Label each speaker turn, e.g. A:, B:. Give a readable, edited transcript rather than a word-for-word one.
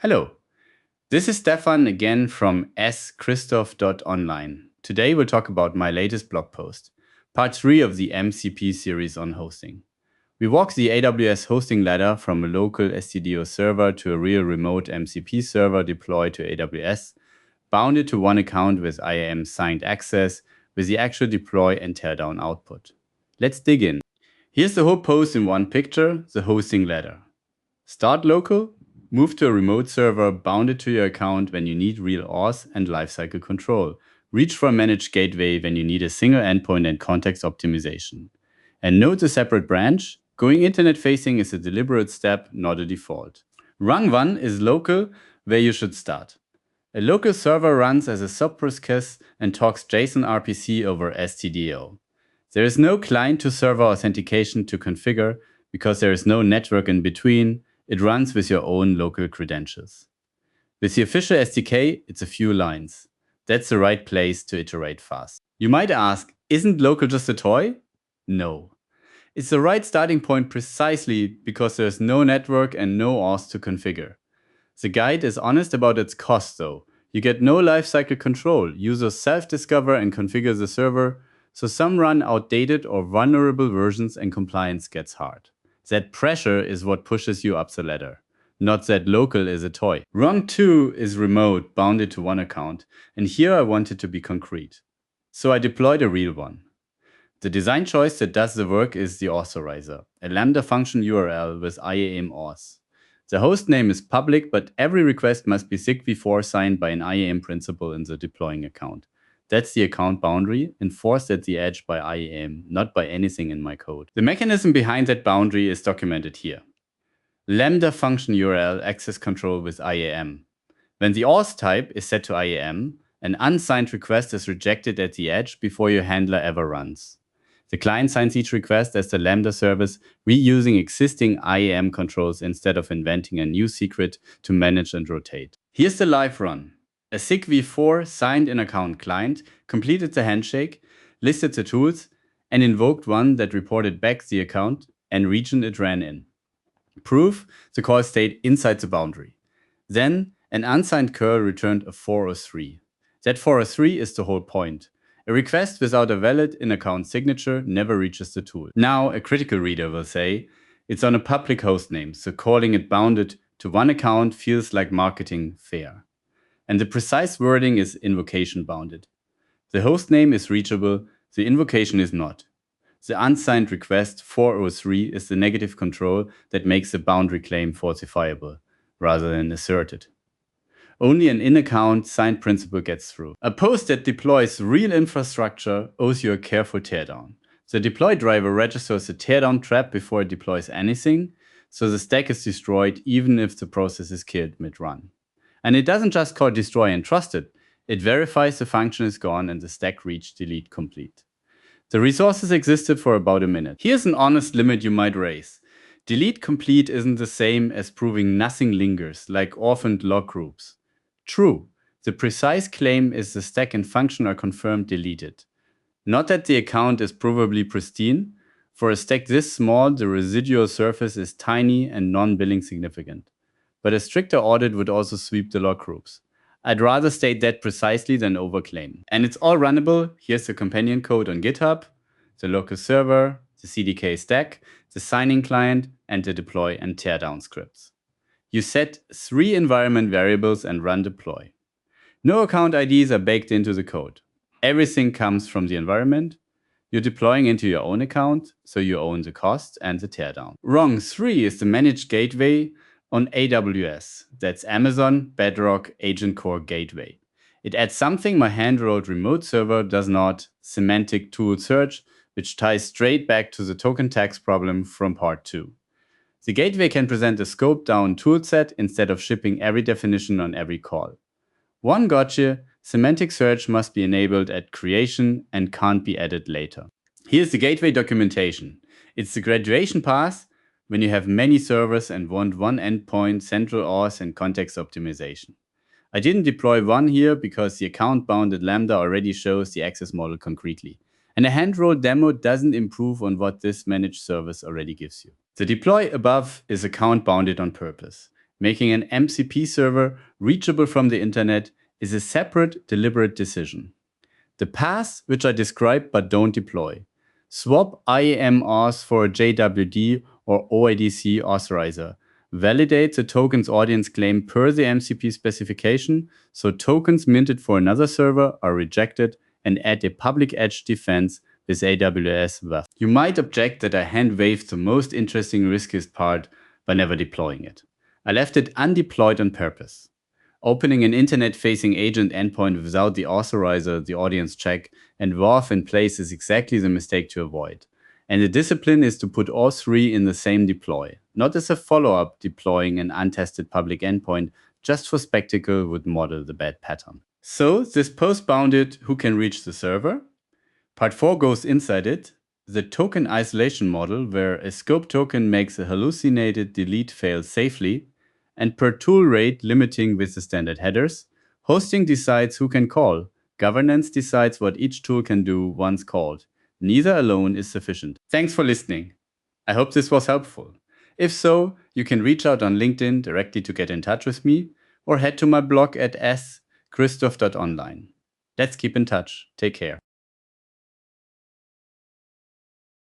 A: Hello, this is Stefan again from schristoph.online. Today we'll talk about my latest blog post, part 3 of the MCP series on hosting. We walk the AWS hosting ladder from a local stdio server to a real remote MCP server deployed to AWS, bounded to one account with IAM-signed access with the actual deploy and teardown output. Let's dig in. Here's the whole post in one picture, the hosting ladder. Start local, move to a remote server bounded to your account when you need real auth and lifecycle control. Reach for a managed gateway when you need a single endpoint and context optimization. And note the separate branch. Going internet facing is a deliberate step, not a default. Rung 1 is local, where you should start. A local server runs as a sub-process and talks JSON RPC over stdio. There is no client-to-server authentication to configure because there is no network in between. It runs with your own local credentials. With the official SDK, it's a few lines. That's the right place to iterate fast. You might ask, isn't local just a toy? No. It's the right starting point precisely because there's no network and no auth to configure. The guide is honest about its cost though. You get no lifecycle control. Users self-discover and configure the server, so some run outdated or vulnerable versions and compliance gets hard. That pressure is what pushes you up the ladder, not that local is a toy. Rung 2 is remote, bounded to one account, and here I wanted to be concrete. So I deployed a real one. The design choice that does the work is the authorizer, a Lambda function URL with IAM auth. The host name is public, but every request must be SIG-v4 signed by an IAM principal in the deploying account. That's the account boundary, enforced at the edge by IAM, not by anything in my code. The mechanism behind that boundary is documented here. Lambda function URL access control with IAM. When the auth type is set to IAM, an unsigned request is rejected at the edge before your handler ever runs. The client signs each request as the Lambda service, reusing existing IAM controls instead of inventing a new secret to manage and rotate. Here's the live run. A SIG-v4 signed in account client completed the handshake, listed the tools, and invoked one that reported back the account and region it ran in. Proof: the call stayed inside the boundary. Then an unsigned curl returned a 403. That 403 is the whole point. A request without a valid in-account signature never reaches the tool. Now a critical reader will say, it's on a public hostname, so calling it bounded to one account feels like marketing fair. And the precise wording is invocation bounded. The hostname is reachable, the invocation is not. The unsigned request 403 is the negative control that makes the boundary claim falsifiable, rather than asserted. Only an in-account signed principal gets through. A post that deploys real infrastructure owes you a careful teardown. The deploy driver registers the teardown trap before it deploys anything, so the stack is destroyed even if the process is killed mid-run. And it doesn't just call destroy and trusted, it verifies the function is gone and the stack reached delete complete. The resources existed for about a minute. Here's an honest limit you might raise. Delete complete isn't the same as proving nothing lingers, like orphaned log groups. True, the precise claim is the stack and function are confirmed deleted. Not that the account is provably pristine. For a stack this small, the residual surface is tiny and non-billing significant. But a stricter audit would also sweep the log groups. I'd rather state that precisely than overclaim. And it's all runnable. Here's the companion code on GitHub, the local server, the CDK stack, the signing client, and the deploy and teardown scripts. You set 3 environment variables and run deploy. No account IDs are baked into the code. Everything comes from the environment. You're deploying into your own account, so you own the cost and the teardown. Rung 3 is the managed gateway on AWS. That's Amazon Bedrock Agent Core Gateway. It adds something my hand-wrote remote server does not, semantic tool search, which ties straight back to the token tax problem from part 2. The gateway can present a scoped-down toolset instead of shipping every definition on every call. One gotcha: semantic search must be enabled at creation and can't be added later. Here's the gateway documentation. It's the graduation path when you have many servers and want one endpoint, central auth, and context optimization. I didn't deploy one here because the account-bounded Lambda already shows the access model concretely. And a hand-rolled demo doesn't improve on what this managed service already gives you. The deploy above is account-bounded on purpose. Making an MCP server reachable from the internet is a separate, deliberate decision. The paths which I describe but don't deploy. Swap IAM-auth for a JWD or OIDC authorizer. Validate the token's audience claim per the MCP specification, so tokens minted for another server are rejected, and add a public edge defense with AWS WAF. You might object that I hand-waved the most interesting riskiest part by never deploying it. I left it undeployed on purpose. Opening an internet-facing agent endpoint without the authorizer, the audience check, and WAF in place is exactly the mistake to avoid. And the discipline is to put all three in the same deploy, not as a follow-up deploying an untested public endpoint just for spectacle would model the bad pattern. So this post bounded who can reach the server. Part 4 goes inside it, the token isolation model where a scope token makes a hallucinated delete fail safely, and per tool rate limiting with the standard headers. Hosting decides who can call. Governance decides what each tool can do once called. Neither alone is sufficient. Thanks for listening. I hope this was helpful. If so, you can reach out on LinkedIn directly to get in touch with me, or head to my blog at schristoph.online. Let's keep in touch. Take care.